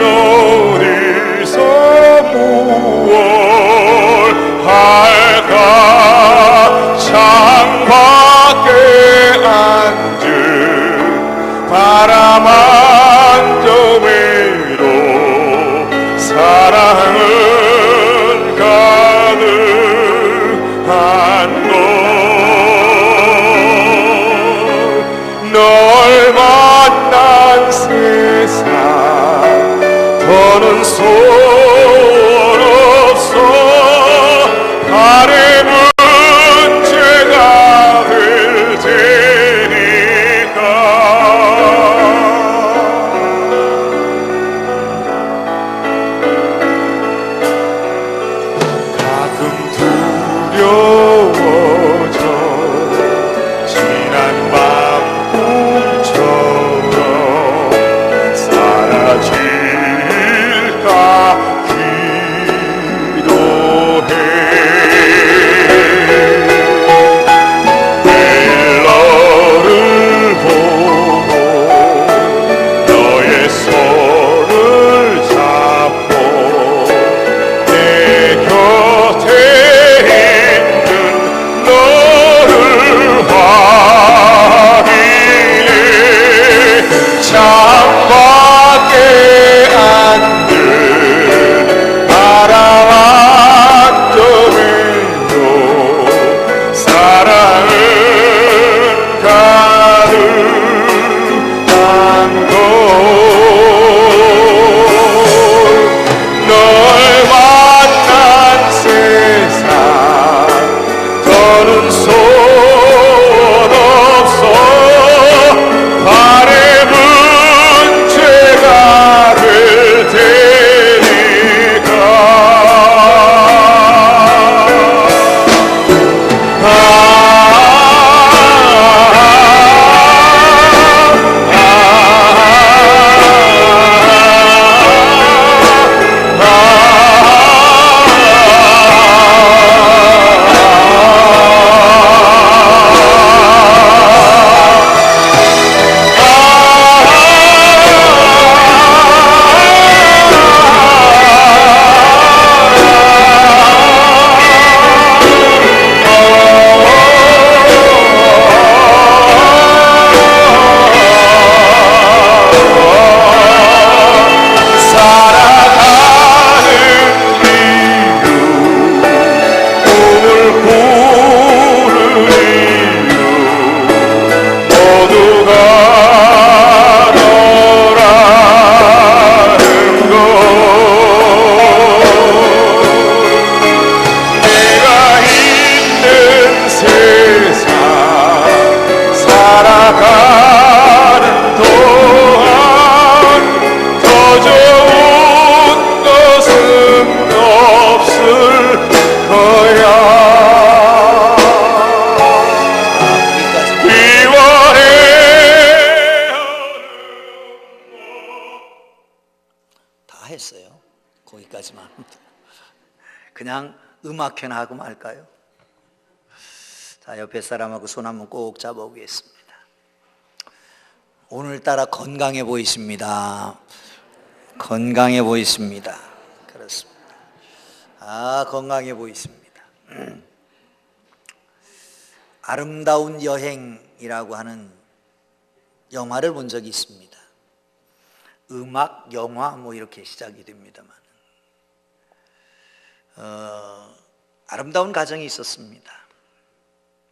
어디서 무엇 할까 창밖에 앉은 바람 한 점에도 사랑은 가득한 것 널 만난 세상 더는 소원 없어 바램은 제가 될 테니까 가끔 두려워져 지난 밤 꿈처럼 사라질까 기도해 내일 너를 보고 너의 손을 잡고 내 곁에 있는 너를 확인해 창밖에 앉은 바람 한 점에도 사랑은 가득한 것 널 만난 세상 더는 소원 없어 바램은 죄가 될 테니까 했어요. 거기까지만. 그냥 음악회나 하고 말까요? 자, 옆에 사람하고 손 한번 꼭 잡아보겠습니다. 오늘따라 건강해 보이십니다. 건강해 보이십니다. 그렇습니다. 아, 건강해 보이십니다. 아름다운 여행이라고 하는 영화를 본 적이 있습니다. 음악, 영화 뭐 이렇게 시작이 됩니다만 아름다운 가정이 있었습니다.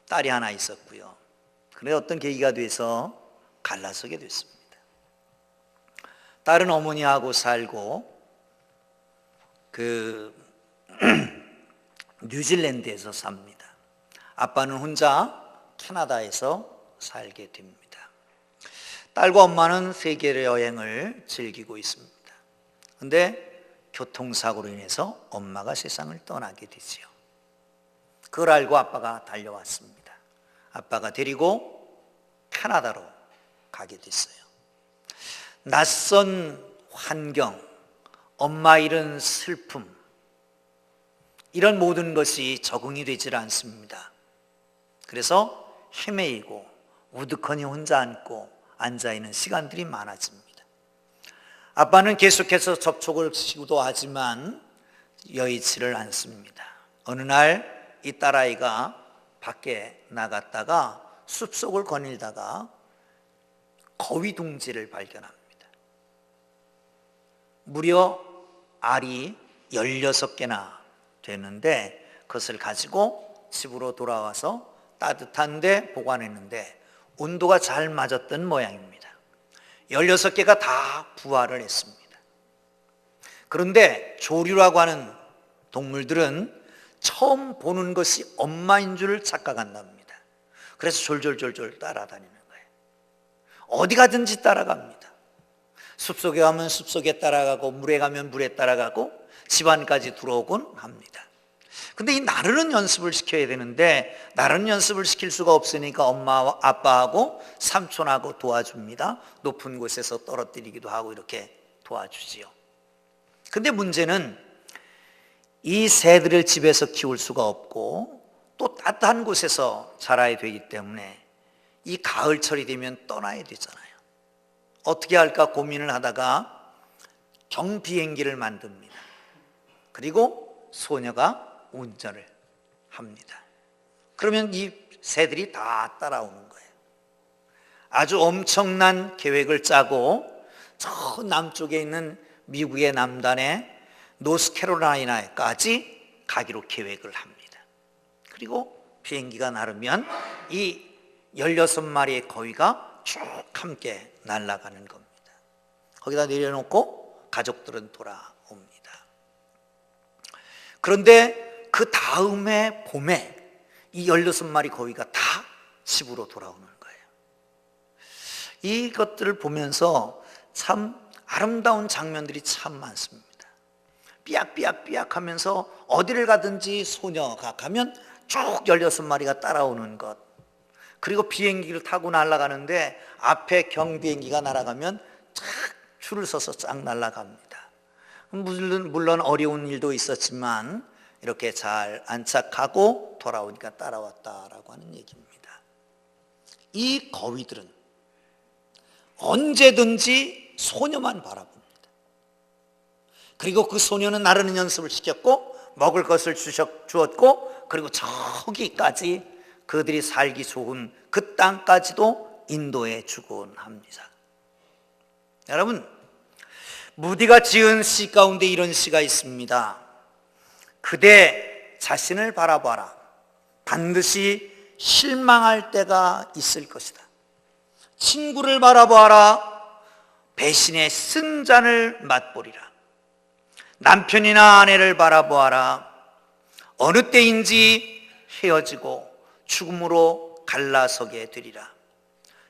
딸이 하나 있었고요. 그런데 어떤 계기가 돼서 갈라서게 됐습니다. 딸은 어머니하고 살고 뉴질랜드에서 삽니다. 아빠는 혼자 캐나다에서 살게 됩니다. 딸과 엄마는 세계 여행을 즐기고 있습니다. 그런데 교통사고로 인해서 엄마가 세상을 떠나게 되지요. 그걸 알고 아빠가 달려왔습니다. 아빠가 데리고 캐나다로 가게 됐어요. 낯선 환경, 엄마 잃은 슬픔, 이런 모든 것이 적응이 되질 않습니다. 그래서 헤매이고 우두커니 혼자 앉고 앉아있는 시간들이 많아집니다. 아빠는 계속해서 접촉을 시도하지만 여의치를 않습니다. 어느 날 이 딸아이가 밖에 나갔다가 숲속을 거닐다가 거위둥지를 발견합니다. 무려 알이 16개나 되는데 그것을 가지고 집으로 돌아와서 따뜻한 데 보관했는데 온도가 잘 맞았던 모양입니다. 16개가 다 부화를 했습니다. 그런데 조류라고 하는 동물들은 처음 보는 것이 엄마인 줄 착각한답니다. 그래서 졸졸졸졸 따라다니는 거예요. 어디 가든지 따라갑니다. 숲속에 가면 숲속에 따라가고 물에 가면 물에 따라가고 집안까지 들어오곤 합니다. 근데 이 나르는 연습을 시켜야 되는데 나르는 연습을 시킬 수가 없으니까 엄마와 아빠하고 삼촌하고 도와줍니다. 높은 곳에서 떨어뜨리기도 하고 이렇게 도와주지요. 근데 문제는 이 새들을 집에서 키울 수가 없고 또 따뜻한 곳에서 자라야 되기 때문에 이 가을철이 되면 떠나야 되잖아요. 어떻게 할까 고민을 하다가 경비행기를 만듭니다. 그리고 소녀가 운전을 합니다. 그러면 이 새들이 다 따라오는 거예요. 아주 엄청난 계획을 짜고 저 남쪽에 있는 미국의 남단에 노스캐롤라이나까지 가기로 계획을 합니다. 그리고 비행기가 나르면 이 16마리의 거위가 쭉 함께 날아가는 겁니다. 거기다 내려놓고 가족들은 돌아옵니다. 그런데 그 다음에 봄에 이 16마리 거위가 다 집으로 돌아오는 거예요. 이것들을 보면서 참 아름다운 장면들이 참 많습니다. 삐약삐약 하면서 어디를 가든지 소녀가 가면 쭉 16마리가 따라오는 것. 그리고 비행기를 타고 날아가는데 앞에 경비행기가 날아가면 쫙 줄을 서서 쫙 날아갑니다. 물론 어려운 일도 있었지만 이렇게 잘 안착하고 돌아오니까 따라왔다라고 하는 얘기입니다. 이 거위들은 언제든지 소녀만 바라봅니다. 그리고 그 소녀는 나르는 연습을 시켰고 먹을 것을 주었고 그리고 저기까지 그들이 살기 좋은 그 땅까지도 인도해 주곤 합니다. 여러분, 무디가 지은 시 가운데 이런 시가 있습니다. 그대 자신을 바라봐라. 반드시 실망할 때가 있을 것이다. 친구를 바라봐라. 배신의 쓴 잔을 맛보리라. 남편이나 아내를 바라보아라. 어느 때인지 헤어지고 죽음으로 갈라서게 되리라.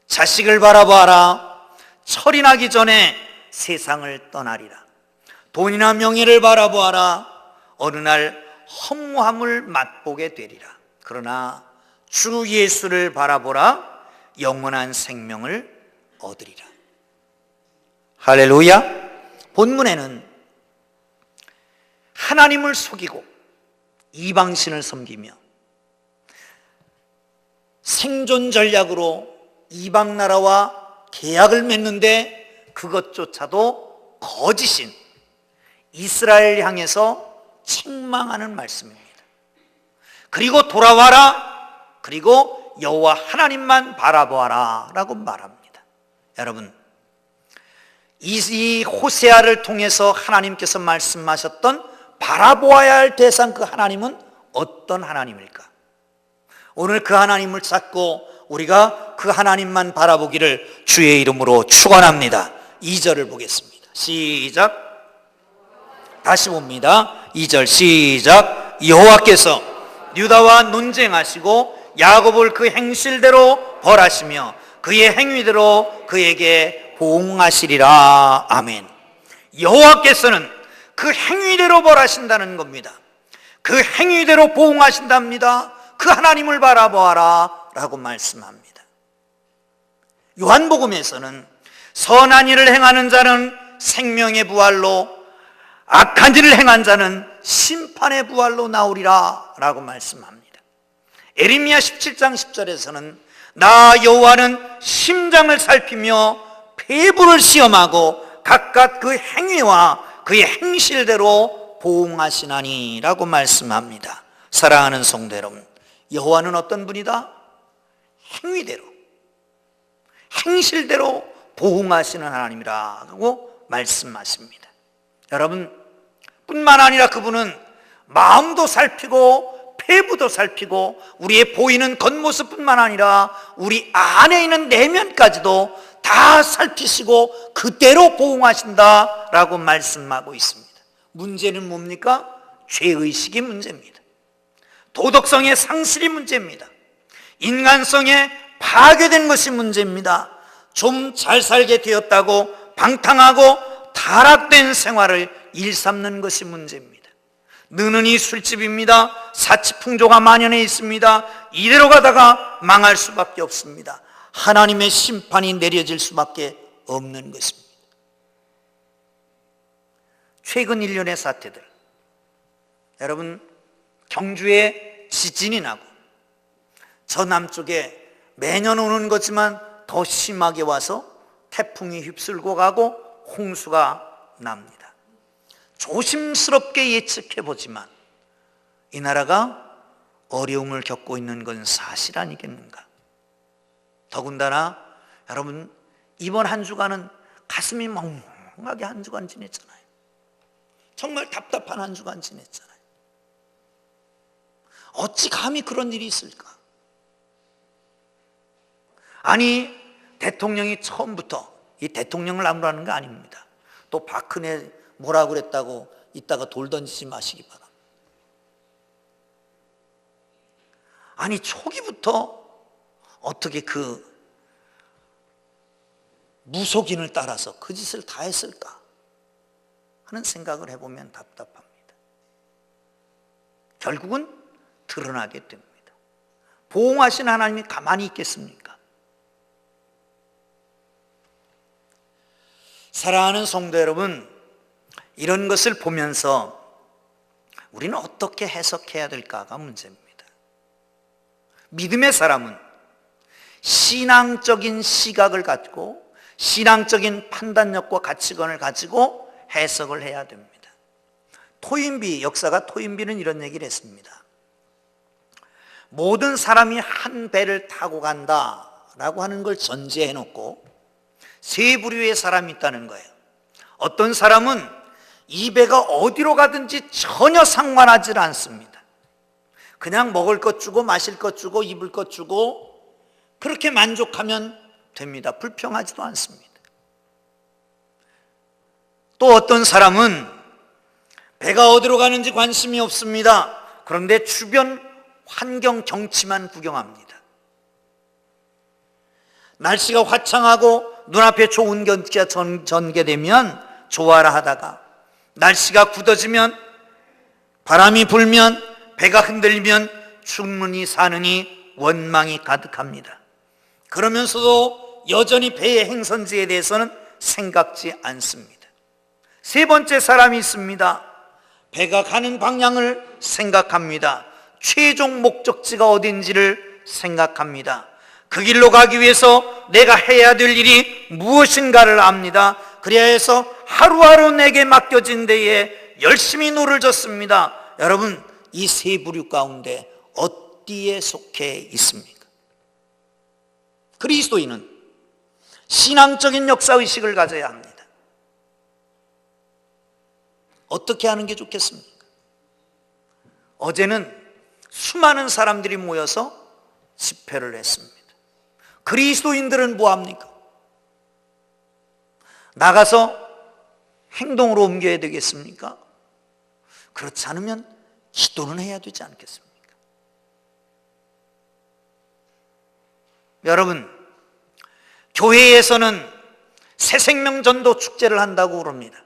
자식을 바라보아라. 철이 나기 전에 세상을 떠나리라. 돈이나 명예를 바라보아라. 어느 날 허무함을 맛보게 되리라. 그러나 주 예수를 바라보라. 영원한 생명을 얻으리라. 할렐루야. 본문에는 하나님을 속이고 이방신을 섬기며 생존 전략으로 이방 나라와 계약을 맺는데 그것조차도 거짓인 이스라엘 향해서 책망하는 말씀입니다. 그리고 돌아와라. 그리고 여호와 하나님만 바라보아라 라고 말합니다. 여러분, 이 호세아를 통해서 하나님께서 말씀하셨던 바라보아야 할 대상 그 하나님은 어떤 하나님일까? 오늘 그 하나님을 찾고 우리가 그 하나님만 바라보기를 주의 이름으로 축원합니다. 2절을 보겠습니다. 시작. 다시 봅니다. 2절 시작. 여호와께서 유다와 논쟁하시고 야곱을 그 행실대로 벌하시며 그의 행위대로 그에게 보응하시리라. 아멘. 여호와께서는 그 행위대로 벌하신다는 겁니다. 그 행위대로 보응하신답니다. 그 하나님을 바라보아라 라고 말씀합니다. 요한복음에서는 선한 일을 행하는 자는 생명의 부활로, 악한 일을 행한 자는 심판의 부활로 나오리라 라고 말씀합니다. 에레미야 17장 10절에서는 나 여호와는 심장을 살피며 폐부를 시험하고 각각 그 행위와 그의 행실대로 보응하시나니 라고 말씀합니다. 사랑하는 성도 여러분, 여호와는 어떤 분이다? 행위대로, 행실대로 보응하시는 하나님이라고 말씀하십니다. 여러분, 뿐만 아니라 그분은 마음도 살피고 폐부도 살피고 우리의 보이는 겉모습뿐만 아니라 우리 안에 있는 내면까지도 다 살피시고 그대로 보응하신다라고 말씀하고 있습니다. 문제는 뭡니까? 죄의식이 문제입니다. 도덕성의 상실이 문제입니다. 인간성에 파괴된 것이 문제입니다. 좀 잘 살게 되었다고 방탕하고 타락된 생활을 일삼는 것이 문제입니다. 느느니 술집입니다. 사치풍조가 만연해 있습니다. 이대로 가다가 망할 수밖에 없습니다. 하나님의 심판이 내려질 수밖에 없는 것입니다. 최근 1년의 사태들, 여러분, 경주에 지진이 나고 저 남쪽에 매년 오는 거지만 더 심하게 와서 태풍이 휩쓸고 가고 홍수가 납니다. 조심스럽게 예측해 보지만 이 나라가 어려움을 겪고 있는 건 사실 아니겠는가? 더군다나 여러분, 이번 한 주간은 가슴이 멍하게 한 주간 지냈잖아요. 정말 답답한 한 주간 지냈잖아요. 어찌 감히 그런 일이 있을까? 아니, 대통령이 처음부터, 이 대통령을 나무라는 거 아닙니다. 또 박근혜 뭐라고 그랬다고 이따가 돌 던지지 마시기 바랍니다. 아니, 초기부터 어떻게 그 무속인을 따라서 그 짓을 다 했을까 하는 생각을 해보면 답답합니다. 결국은 드러나게 됩니다. 보응하신 하나님이 가만히 있겠습니까? 사랑하는 성도 여러분, 이런 것을 보면서 우리는 어떻게 해석해야 될까가 문제입니다. 믿음의 사람은 신앙적인 시각을 갖고 신앙적인 판단력과 가치관을 가지고 해석을 해야 됩니다. 토인비, 역사가 토인비는 이런 얘기를 했습니다. 모든 사람이 한 배를 타고 간다라고 하는 걸 전제해 놓고 세 부류의 사람이 있다는 거예요. 어떤 사람은 이 배가 어디로 가든지 전혀 상관하지 않습니다. 그냥 먹을 것 주고 마실 것 주고 입을 것 주고 그렇게 만족하면 됩니다. 불평하지도 않습니다. 또 어떤 사람은 배가 어디로 가는지 관심이 없습니다. 그런데 주변 환경 경치만 구경합니다. 날씨가 화창하고 눈앞에 좋은 경치가 전개되면 좋아라 하다가 날씨가 굳어지면 바람이 불면 배가 흔들리면 충분히 사느니 원망이 가득합니다. 그러면서도 여전히 배의 행선지에 대해서는 생각지 않습니다. 세 번째 사람이 있습니다. 배가 가는 방향을 생각합니다. 최종 목적지가 어딘지를 생각합니다. 그 길로 가기 위해서 내가 해야 될 일이 무엇인가를 압니다. 그래야 해서 하루하루 내게 맡겨진 데에 열심히 노를 졌습니다. 여러분, 이 세 부류 가운데 어디에 속해 있습니까? 그리스도인은 신앙적인 역사의식을 가져야 합니다. 어떻게 하는 게 좋겠습니까? 어제는 수많은 사람들이 모여서 집회를 했습니다. 그리스도인들은 뭐합니까? 나가서 행동으로 옮겨야 되겠습니까? 그렇지 않으면 기도는 해야 되지 않겠습니까? 여러분, 교회에서는 새생명전도 축제를 한다고 그럽니다.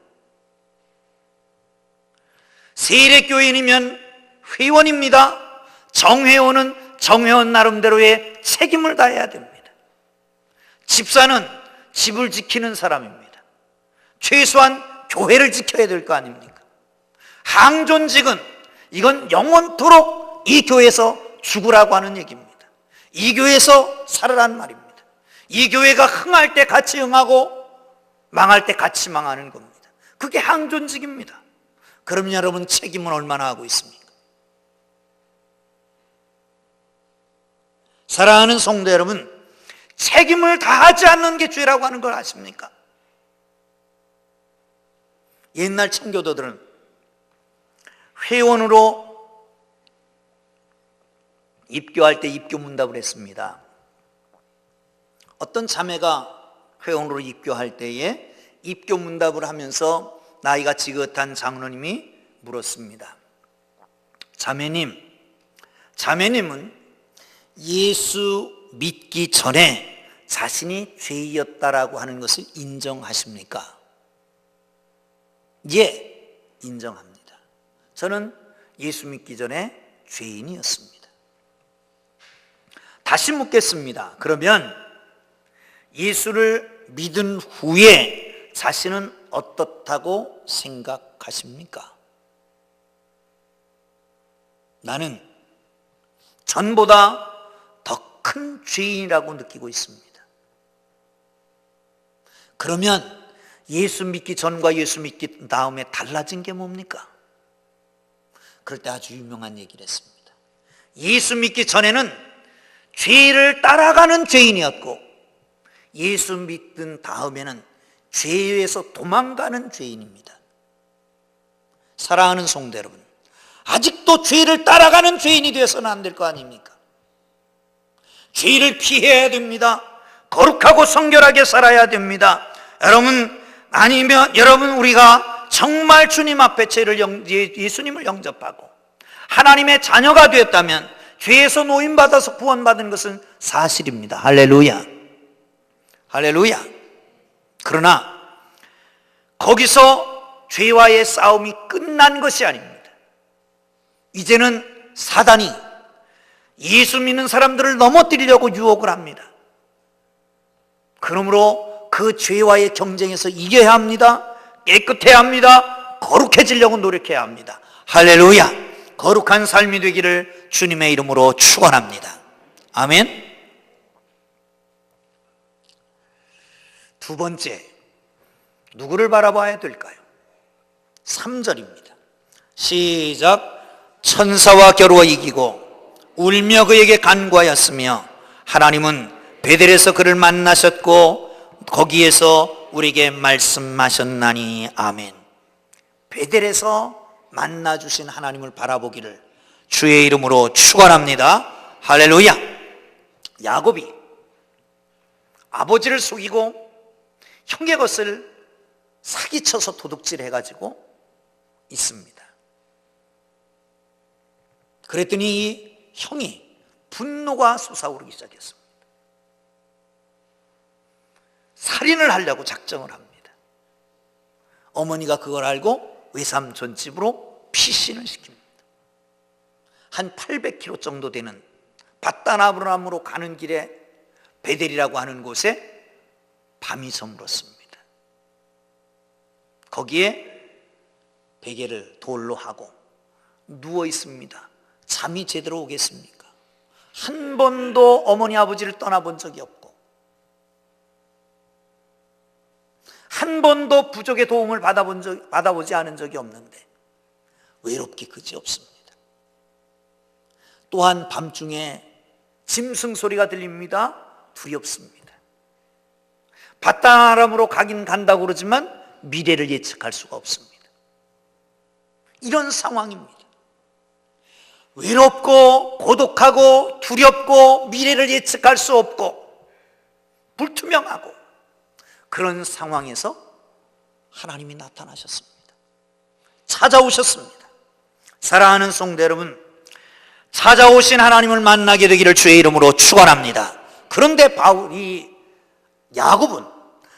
세례교인이면 회원입니다. 정회원은 정회원 나름대로의 책임을 다해야 됩니다. 집사는 집을 지키는 사람입니다. 최소한 교회를 지켜야 될 거 아닙니까? 항존직은 이건 영원토록 이 교회에서 죽으라고 하는 얘기입니다. 이 교회에서 살으라는 말입니다. 이 교회가 흥할 때 같이 흥하고 망할 때 같이 망하는 겁니다. 그게 항존직입니다. 그럼 여러분 책임은 얼마나 하고 있습니까? 사랑하는 성도 여러분, 책임을 다하지 않는 게 죄라고 하는 걸 아십니까? 옛날 청교도들은 회원으로 입교할 때 입교문답을 했습니다. 어떤 자매가 회원으로 입교할 때에 입교문답을 하면서 나이가 지긋한 장로님이 물었습니다. 자매님은 예수 믿기 전에 자신이 죄이었다라고 하는 것을 인정하십니까? 예, 인정합니다. 저는 예수 믿기 전에 죄인이었습니다. 다시 묻겠습니다. 그러면 예수를 믿은 후에 자신은 어떻다고 생각하십니까? 나는 전보다 더 큰 죄인이라고 느끼고 있습니다. 그러면 예수 믿기 전과 예수 믿기 다음에 달라진 게 뭡니까? 그럴 때 아주 유명한 얘기를 했습니다. 예수 믿기 전에는 죄를 따라가는 죄인이었고, 예수 믿은 다음에는 죄에서 도망가는 죄인입니다. 사랑하는 성도 여러분, 아직도 죄를 따라가는 죄인이 되어서는 안 될 거 아닙니까? 죄를 피해야 됩니다. 거룩하고 성결하게 살아야 됩니다. 여러분 우리가 정말 주님 앞에 예수님을 영접하고 하나님의 자녀가 되었다면 죄에서 노임받아서 구원받은 것은 사실입니다. 할렐루야. 할렐루야. 그러나 거기서 죄와의 싸움이 끝난 것이 아닙니다. 이제는 사단이 예수 믿는 사람들을 넘어뜨리려고 유혹을 합니다. 그러므로 그 죄와의 경쟁에서 이겨야 합니다. 깨끗해야 합니다. 거룩해지려고 노력해야 합니다. 할렐루야. 거룩한 삶이 되기를 주님의 이름으로 축원합니다. 아멘. 두 번째, 누구를 바라봐야 될까요? 3절입니다. 시작. 천사와 겨루어 이기고 울며 그에게 간구하였으며 하나님은 베델에서 그를 만나셨고 거기에서 우리에게 말씀하셨나니. 아멘. 베델에서 만나주신 하나님을 바라보기를 주의 이름으로 축원합니다. 할렐루야. 야곱이 아버지를 속이고 형의 것을 사기쳐서 도둑질해가지고 있습니다. 그랬더니 이 형이 분노가 솟아오르기 시작했습니다. 살인을 하려고 작정을 합니다. 어머니가 그걸 알고 외삼촌 집으로 피신을 시킵니다. 한 800km 정도 되는 밧단-아브람으로 가는 길에 베델이라고 하는 곳에 밤이 저물었습니다. 거기에 베개를 돌로 하고 누워 있습니다. 잠이 제대로 오겠습니까? 한 번도 어머니 아버지를 떠나본 적이 없고 한 번도 부족의 도움을 받아보지 않은 적이 없는데 외롭기 그지없습니다. 또한 밤중에 짐승 소리가 들립니다. 두렵습니다. 밧단-아람으로 가긴 간다고 그러지만 미래를 예측할 수가 없습니다. 이런 상황입니다. 외롭고 고독하고 두렵고 미래를 예측할 수 없고 불투명하고 그런 상황에서 하나님이 나타나셨습니다. 찾아오셨습니다. 사랑하는 성도 여러분, 찾아오신 하나님을 만나게 되기를 주의 이름으로 축원합니다. 그런데 야곱은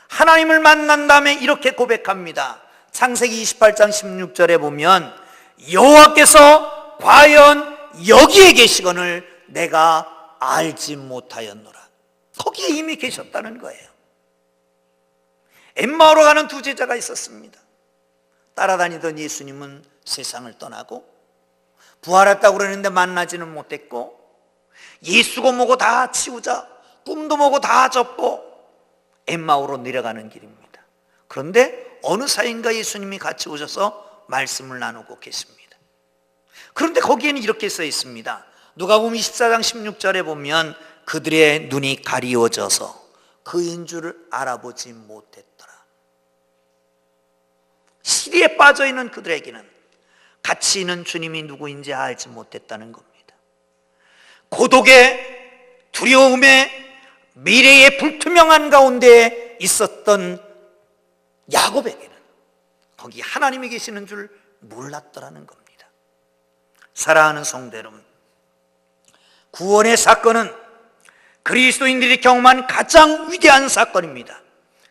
하나님을 만난 다음에 이렇게 고백합니다. 창세기 28장 16절에 보면 여호와께서 과연 여기에 계시거늘 내가 알지 못하였노라. 거기에 이미 계셨다는 거예요. 엠마오로 가는 두 제자가 있었습니다. 따라다니던 예수님은 세상을 떠나고 부활했다고 그러는데 만나지는 못했고 예수고 뭐고 다 치우자 꿈도 뭐고 다 접고 엠마오로 내려가는 길입니다. 그런데 어느 사이인가 예수님이 같이 오셔서 말씀을 나누고 계십니다. 그런데 거기에는 이렇게 써 있습니다. 누가복음 24장 16절에 보면 그들의 눈이 가리워져서 그인 줄을 알아보지 못했더라. 시리에 빠져있는 그들에게는 같이 있는 주님이 누구인지 알지 못했다는 겁니다. 고독의 두려움의 미래의 불투명한 가운데 있었던 야곱에게는 거기 하나님이 계시는 줄 몰랐더라는 겁니다. 사랑하는 성도 여러분, 구원의 사건은 그리스도인들이 경험한 가장 위대한 사건입니다.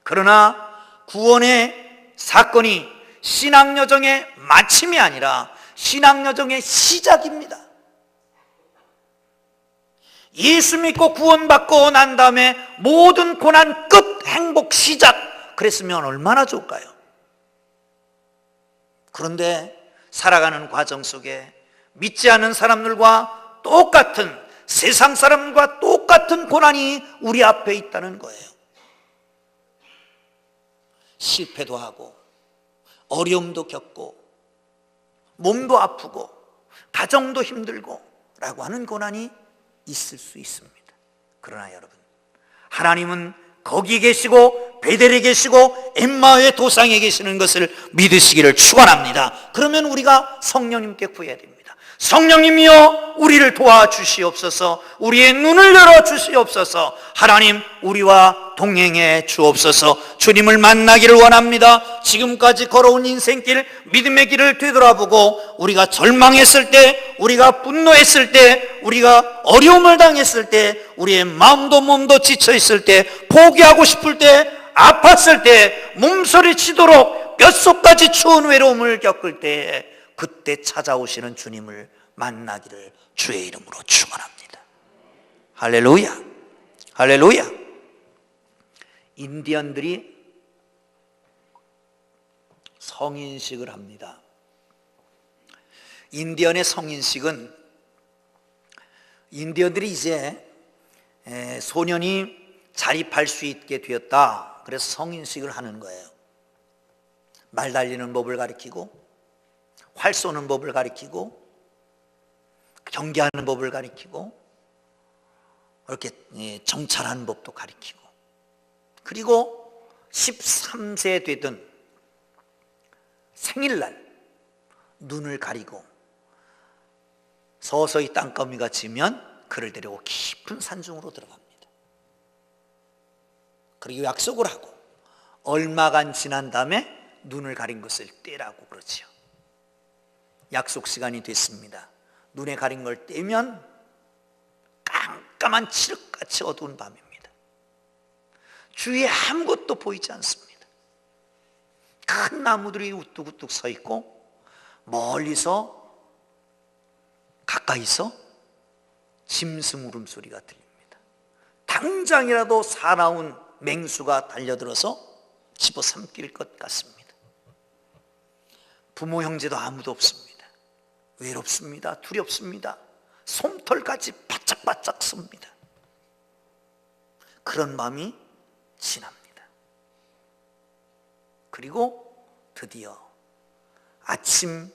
그러나 구원의 사건이 신앙여정의 마침이 아니라 신앙여정의 시작입니다. 예수 믿고 구원받고 난 다음에 모든 고난 끝, 행복 시작, 그랬으면 얼마나 좋을까요? 그런데 살아가는 과정 속에 믿지 않는 사람들과 똑같은, 세상 사람과 똑같은 고난이 우리 앞에 있다는 거예요. 실패도 하고 어려움도 겪고 몸도 아프고 가정도 힘들고 라고 하는 고난이 있을 수 있습니다. 그러나 여러분, 하나님은 거기 계시고 베델에 계시고 엠마오의 도상에 계시는 것을 믿으시기를 축원합니다. 그러면 우리가 성령님께 구해야 됩니다. 성령님이여 우리를 도와주시옵소서. 우리의 눈을 열어주시옵소서. 하나님, 우리와 동행해 주옵소서. 주님을 만나기를 원합니다. 지금까지 걸어온 인생길, 믿음의 길을 되돌아보고 우리가 절망했을 때, 우리가 분노했을 때, 우리가 어려움을 당했을 때, 우리의 마음도 몸도 지쳐있을 때, 포기하고 싶을 때, 아팠을 때, 몸서리치도록 뼛속까지 추운 외로움을 겪을 때, 그때 찾아오시는 주님을 만나기를 주의 이름으로 축원합니다. 할렐루야, 할렐루야. 인디언들이 성인식을 합니다. 인디언의 성인식은 인디언들이 이제 소년이 자립할 수 있게 되었다, 그래서 성인식을 하는 거예요. 말 달리는 법을 가리키고 활 쏘는 법을 가리키고 경계하는 법을 가리키고 이렇게 정찰하는 법도 가리키고, 그리고 13세 되던 생일날 눈을 가리고 서서히 땅거미가 지면 그를 데리고 깊은 산중으로 들어갑니다. 그리고 약속을 하고 얼마간 지난 다음에 눈을 가린 것을 떼라고 그러지요. 약속 시간이 됐습니다. 눈에 가린 걸 떼면 깜깜한 칠흑같이 어두운 밤입니다. 주위에 아무것도 보이지 않습니다. 큰 나무들이 우뚝우뚝 서 있고 멀리서 가까이서 짐승 울음소리가 들립니다. 당장이라도 사나운 맹수가 달려들어서 집어삼킬 것 같습니다. 부모 형제도 아무도 없습니다. 외롭습니다. 두렵습니다. 솜털까지 바짝바짝 씁니다. 그런 밤이 지납니다. 그리고 드디어 아침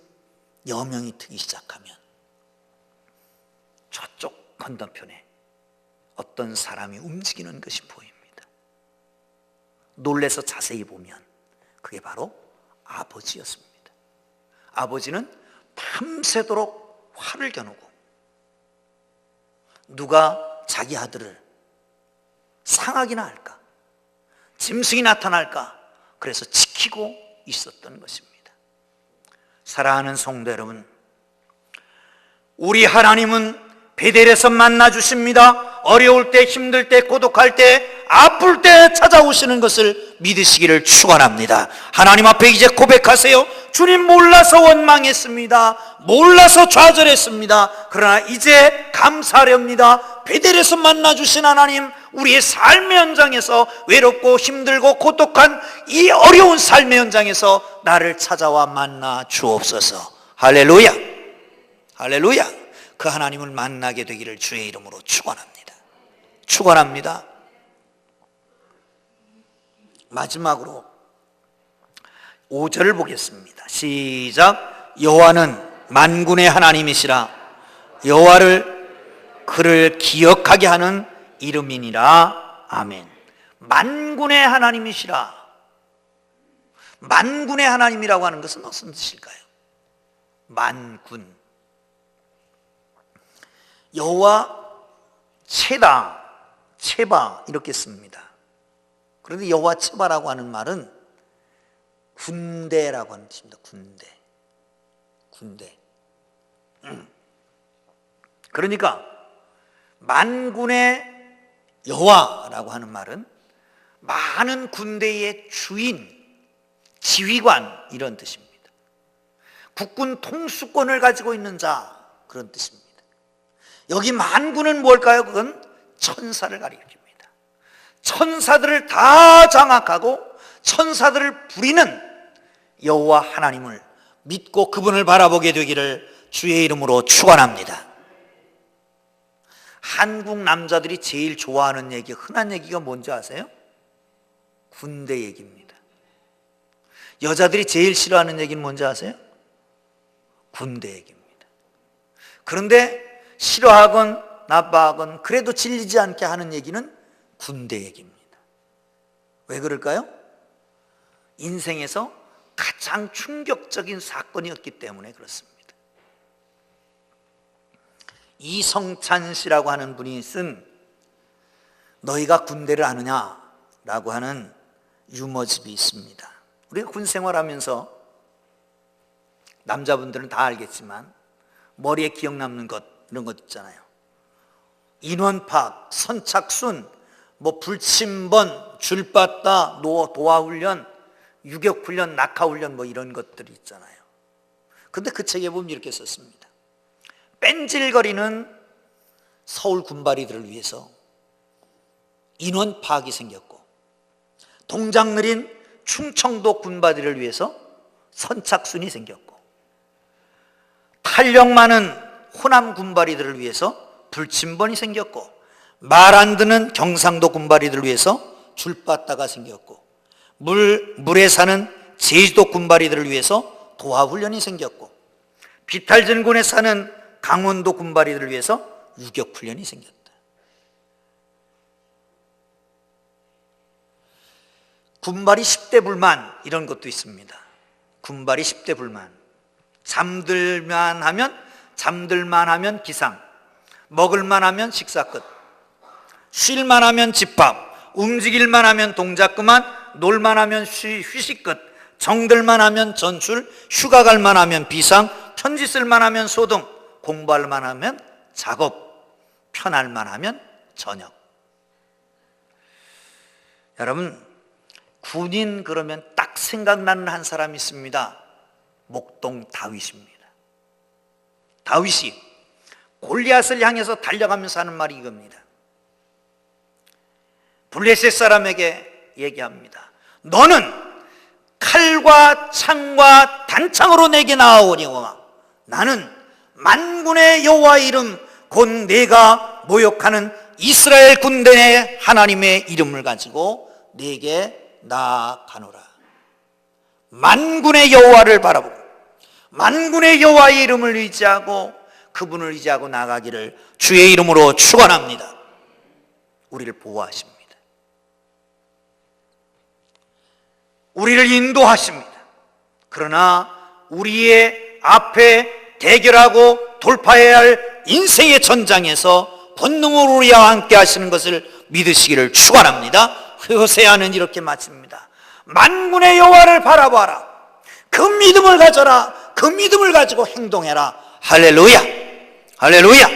여명이 트기 시작하면 저쪽 건너편에 어떤 사람이 움직이는 것이 보입니다. 놀래서 자세히 보면 그게 바로 아버지였습니다. 아버지는 밤새도록 활을 겨누고 누가 자기 아들을 상하기나 할까, 짐승이 나타날까, 그래서 지키고 있었던 것입니다. 사랑하는 성도 여러분, 우리 하나님은 베델에서 만나 주십니다. 어려울 때, 힘들 때, 고독할 때, 아플 때 찾아오시는 것을 믿으시기를 축원합니다. 하나님 앞에 이제 고백하세요. 주님, 몰라서 원망했습니다. 몰라서 좌절했습니다. 그러나 이제 감사하렵니다. 베델에서 만나 주신 하나님, 우리의 삶의 현장에서 외롭고 힘들고 고독한 이 어려운 삶의 현장에서 나를 찾아와 만나 주옵소서. 할렐루야, 할렐루야. 그 하나님을 만나게 되기를 주의 이름으로 축원합니다. 축원합니다. 마지막으로 5절을 보겠습니다. 시작. 여호와는 만군의 하나님이시라. 여호와를 그를 기억하게 하는 이름이니라. 아멘. 만군의 하나님이시라. 만군의 하나님이라고 하는 것은 무슨 뜻일까요? 만군. 여호와 체다, 체바 이렇게 씁니다. 그런데 여호와 체바라고 하는 말은 군대라고 하는 뜻입니다. 군대. 그러니까 만군의 여호와라고 하는 말은 많은 군대의 주인, 지휘관 이런 뜻입니다. 국군 통수권을 가지고 있는 자 그런 뜻입니다. 여기 만군은 뭘까요? 그건 천사를 가리킵니다. 천사들을 다 장악하고 천사들을 부리는 여호와 하나님을 믿고 그분을 바라보게 되기를 주의 이름으로 축원합니다. 한국 남자들이 제일 좋아하는 얘기, 흔한 얘기가 뭔지 아세요? 군대 얘기입니다. 여자들이 제일 싫어하는 얘기는 뭔지 아세요? 군대 얘기입니다. 그런데 싫어하건 나빠하건 그래도 질리지 않게 하는 얘기는 군대 얘기입니다. 왜 그럴까요? 인생에서 가장 충격적인 사건이었기 때문에 그렇습니다. 이성찬 씨라고 하는 분이 쓴 너희가 군대를 아느냐라고 하는 유머집이 있습니다. 우리가 군 생활하면서 남자분들은 다 알겠지만 머리에 기억 남는 것 이런 것 있잖아요. 인원파악, 선착순, 불침번, 줄받다, 도하훈련, 유격훈련, 낙하훈련 이런 것들이 있잖아요. 근데 그 책에 보면 이렇게 썼습니다. 뺀질거리는 서울 군바리들을 위해서 인원 파악이 생겼고, 동장 느린 충청도 군바리들을 위해서 선착순이 생겼고, 탄력 많은 호남 군바리들을 위해서 불침번이 생겼고, 말 안 듣는 경상도 군바리들을 위해서 줄받다가 생겼고, 물에 사는 제주도 군바리들을 위해서 도하훈련이 생겼고, 비탈전군에 사는 강원도 군바리들을 위해서 유격훈련이 생겼다. 군바리 10대 불만 이런 것도 있습니다. 군바리 10대 불만. 잠들만 하면 기상, 먹을만 하면 식사 끝, 쉴만 하면 집합, 움직일만 하면 동작 그만, 놀만 하면 휴식 끝, 정들만 하면 전출, 휴가 갈만 하면 비상, 편지 쓸만 하면 소등, 공부할만 하면 작업, 편할만 하면 저녁. 여러분, 군인 그러면 딱 생각나는 한 사람이 있습니다. 목동 다윗입니다. 다윗이 골리앗을 향해서 달려가면서 하는 말이 이겁니다. 블레셋 사람에게 얘기합니다. 너는 칼과 창과 단창으로 내게 나아오니와 나는 만군의 여호와의 이름 곧 내가 모욕하는 이스라엘 군대의 하나님의 이름을 가지고 내게 나아가노라. 만군의 여호와를 바라보고 만군의 여호와의 이름을 의지하고 그분을 의지하고 나가기를 주의 이름으로 축원합니다. 우리를 보호하십니다. 우리를 인도하십니다. 그러나 우리의 앞에 대결하고 돌파해야 할 인생의 전장에서 본능으로 우리와 함께 하시는 것을 믿으시기를 축원합니다. 호세아는 이렇게 마칩니다. 만군의 여호와를 바라봐라. 그 믿음을 가져라. 그 믿음을 가지고 행동해라. 할렐루야, 할렐루야.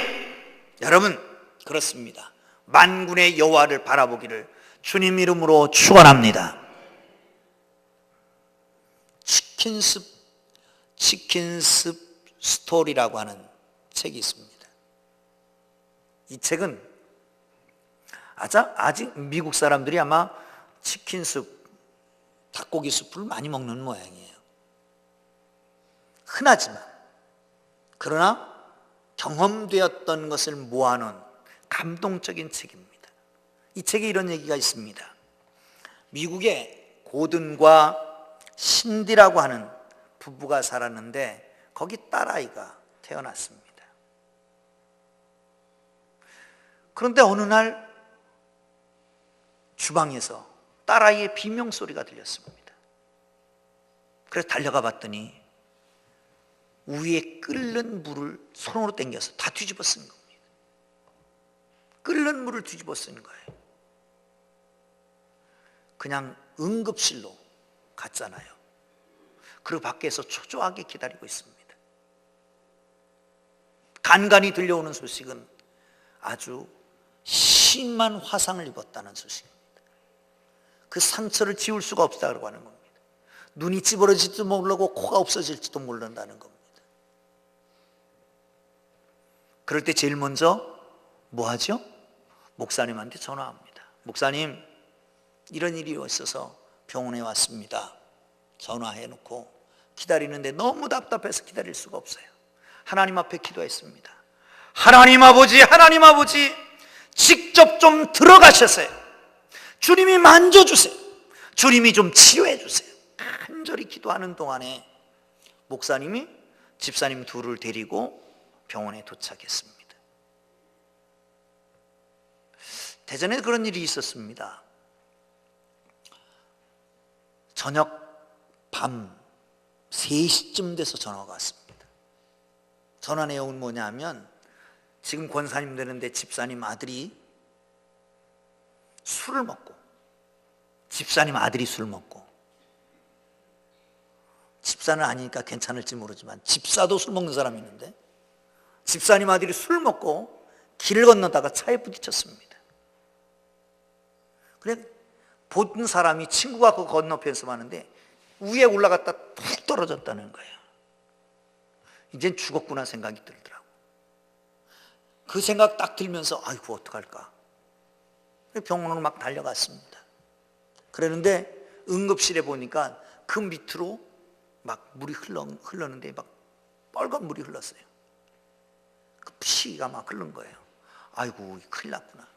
여러분, 그렇습니다. 만군의 여호와를 바라보기를 주님 이름으로 축원합니다. 치킨숲 스토리라고 하는 책이 있습니다. 이 책은 아직 미국 사람들이 아마 치킨숲, 닭고기 숲을 많이 먹는 모양이에요. 흔하지만 그러나 경험되었던 것을 모아놓은 감동적인 책입니다. 이 책에 이런 얘기가 있습니다. 미국의 고든과 신디라고 하는 부부가 살았는데 거기 딸아이가 태어났습니다. 그런데 어느 날 주방에서 딸아이의 비명소리가 들렸습니다. 그래서 달려가 봤더니 위에 끓는 물을 손으로 당겨서 다 뒤집어 쓴 겁니다. 끓는 물을 뒤집어 쓴 거예요. 그냥 응급실로 갔잖아요. 그리고 밖에서 초조하게 기다리고 있습니다. 간간히 들려오는 소식은 아주 심한 화상을 입었다는 소식입니다. 그 상처를 지울 수가 없다고 하는 겁니다. 눈이 찌부러질지도 모르고 코가 없어질지도 모른다는 겁니다. 그럴 때 제일 먼저 뭐 하죠? 목사님한테 전화합니다. 목사님, 이런 일이 있어서 병원에 왔습니다. 전화해놓고 기다리는데 너무 답답해서 기다릴 수가 없어요. 하나님 앞에 기도했습니다. 하나님 아버지, 직접 좀 들어가셔서요. 주님이 만져주세요. 주님이 좀 치료해 주세요. 간절히 기도하는 동안에 목사님이 집사님 둘을 데리고 병원에 도착했습니다. 대전에 그런 일이 있었습니다. 저녁 밤 3시쯤 돼서 전화가 왔습니다. 전화 내용은 뭐냐면 지금 권사님 되는데 집사님 아들이 술을 먹고, 집사님 아들이 술 먹고, 집사는 아니니까 괜찮을지 모르지만 집사도 술 먹는 사람이 있는데 집사님 아들이 술 먹고 길을 건너다가 차에 부딪혔습니다. 그래 본 사람이 친구가 그 건너편에서 봤는데 위에 올라갔다 푹 떨어졌다는 거예요. 이젠 죽었구나 생각이 들더라고. 그 생각 딱 들면서 아이고 어떡할까. 병원으로 막 달려갔습니다. 그러는데 응급실에 보니까 그 밑으로 막 물이 흘렀는데 막 빨간 물이 흘렀어요. 그 피가 막 흐른 거예요. 아이고 큰일 났구나.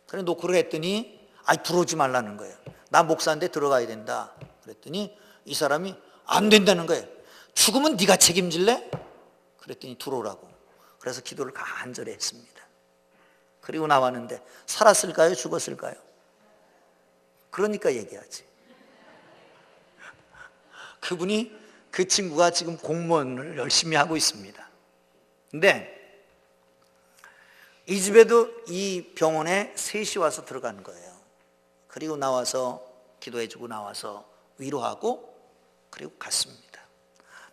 그래 노크를 했더니 들어오지 말라는 거예요. 나 목사인데 들어가야 된다. 그랬더니 이 사람이 안 된다는 거예요. 죽으면 네가 책임질래? 그랬더니 들어오라고. 그래서 기도를 간절히 했습니다. 그리고 나왔는데 살았을까요? 죽었을까요? 그러니까 얘기하지. 그 친구가 지금 공무원을 열심히 하고 있습니다. 근데 이 집에도 이 병원에 3시 와서 들어간 거예요. 그리고 나와서 기도해주고 나와서 위로하고 그리고 갔습니다.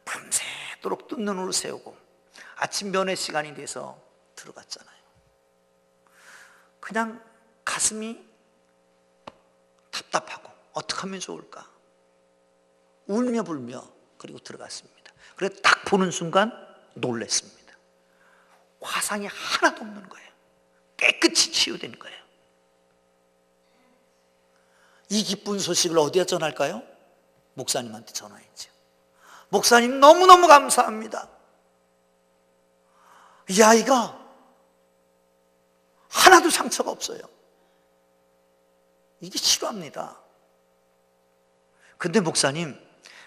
밤새도록 뜬 눈으로 세우고 아침 면회 시간이 돼서 들어갔잖아요. 그냥 가슴이 답답하고 어떻게 하면 좋을까? 울며 불며 그리고 들어갔습니다. 그래서 딱 보는 순간 놀랐습니다. 화상이 하나도 없는 거예요. 깨끗이 치유된 거예요. 이 기쁜 소식을 어디에 전할까요? 목사님한테 전화했죠. 목사님 너무너무 감사합니다. 이 아이가 하나도 상처가 없어요. 이게 치료합니다. 근데 목사님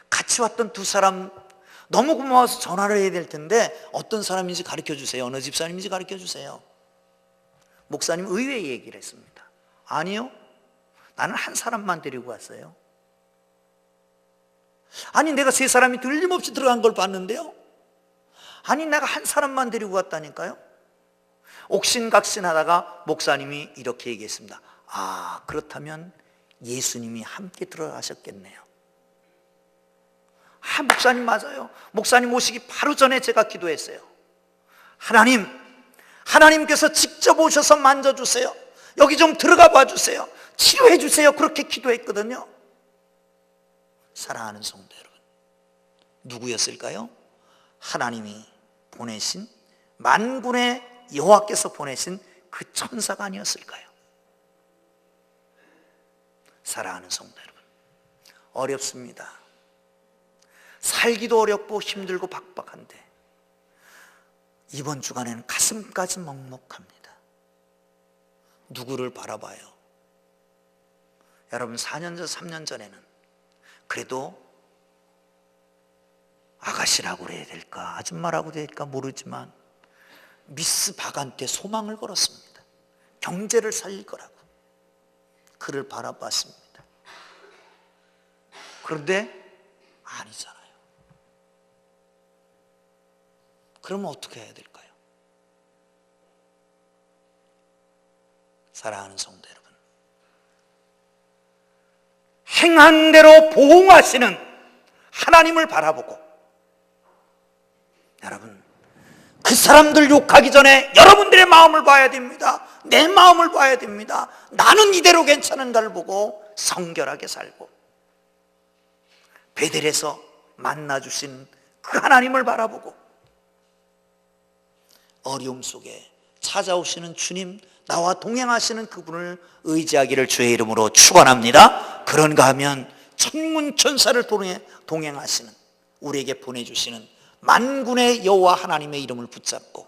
같이 왔던 2사람 너무 고마워서 전화를 해야 될 텐데 어떤 사람인지 가르쳐 주세요. 어느 집사님인지 가르쳐 주세요. 목사님 의외의 얘기를 했습니다. 아니요, 나는 한 사람만 데리고 왔어요. 아니 내가 3사람이 틀림없이 들어간 걸 봤는데요. 아니 내가 한 사람만 데리고 왔다니까요. 옥신각신하다가 목사님이 이렇게 얘기했습니다. 그렇다면 예수님이 함께 들어가셨겠네요. 목사님 맞아요. 목사님 오시기 바로 전에 제가 기도했어요. 하나님께서 직접 오셔서 만져주세요. 여기 좀 들어가 봐주세요. 치료해 주세요. 그렇게 기도했거든요. 사랑하는 성도 여러분, 누구였을까요? 하나님이 보내신, 만군의 여호와께서 보내신 그 천사가 아니었을까요? 사랑하는 성도 여러분, 어렵습니다. 살기도 어렵고 힘들고 박박한데 이번 주간에는 가슴까지 먹먹합니다. 누구를 바라봐요? 여러분 4년 전 3년 전에는 그래도 아가씨라고 그래야 될까 아줌마라고 해야 될까 모르지만 미스 박한테 소망을 걸었습니다. 경제를 살릴 거라고 그를 바라봤습니다. 그런데 아니잖아요. 그러면 어떻게 해야 될까요? 사랑하는 성도 여러분, 행한 대로 보응하시는 하나님을 바라보고, 여러분 그 사람들 욕하기 전에 여러분들의 마음을 봐야 됩니다. 내 마음을 봐야 됩니다. 나는 이대로 괜찮은가를 보고 성결하게 살고, 베델에서 만나주신 그 하나님을 바라보고, 어려움 속에 찾아오시는 주님, 나와 동행하시는 그분을 의지하기를 주의 이름으로 축원합니다. 그런가 하면 천문천사를 동행하시는, 우리에게 보내주시는 만군의 여호와 하나님의 이름을 붙잡고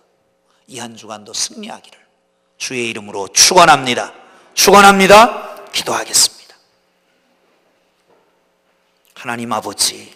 이 한 주간도 승리하기를 주의 이름으로 축원합니다. 축원합니다. 기도하겠습니다. 하나님 아버지,